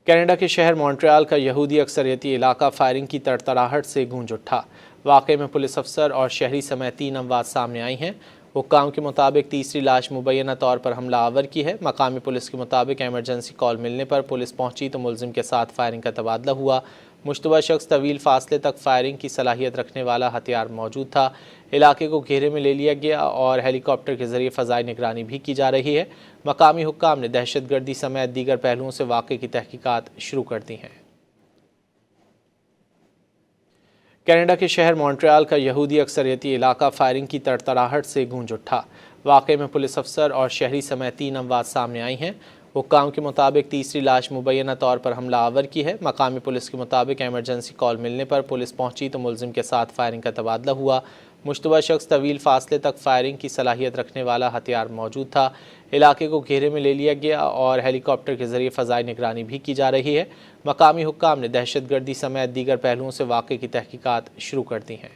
Canada के शहर Montreal का यहूदी अक्सरियती इलाका फायरिंग की तड़तड़ाहट से गूंज उठा। वाक़े में पुलिस अफसर और शहरी समेत 3 अमवात सामने आई हैं। हुक्काम के मुताबिक तीसरी लाश मुबैना तौर पर हमलावर की है। मकामी पुलिस के मुताबिक इमरजेंसी कॉल मिलने पर पुलिस पहुंची तो मुलजिम के साथ फायरिंग का तबादला हुआ। मुश्तबा शख्स तवील फासले तक फायरिंग की सलाहियत रखने वाला हथियार मौजूद था। इलाके को घेरे में ले लिया गया और हेलीकॉप्टर के जरिए फ़ज़ाई निगरानी भी की जा रही है। मकामी हुक्काम ने दहशतगर्दी समेत दीगर पहलुओं से वाक़े की तहकीकात शुरू कर दी हैं। कनाडा के शहर मॉन्ट्रियल का यहूदी अक्सरियती इलाका फायरिंग की तड़तड़ाहट से गूंज उठा। वाक़े में पुलिस अफसर और शहरी समेत 3 अमवात सामने आई हैं। हुक्काम के मुताबिक तीसरी लाश मुबैना तौर पर हमलावर की है। मकामी पुलिस के मुताबिक इमरजेंसी कॉल मिलने पर पुलिस पहुंची तो मुलजिम के साथ फायरिंग का तबादला हुआ। मुश्तबा शख्स तवील फासले तक फायरिंग की सलाहियत रखने वाला हथियार मौजूद था। इलाके को घेरे में ले लिया गया और हेलीकॉप्टर के जरिए फ़ज़ाई निगरानी भी की जा रही है। मकामी हुक्काम ने दहशतगर्दी समेत दीगर पहलुओं से वाक़े की तहकीकात शुरू कर दी हैं।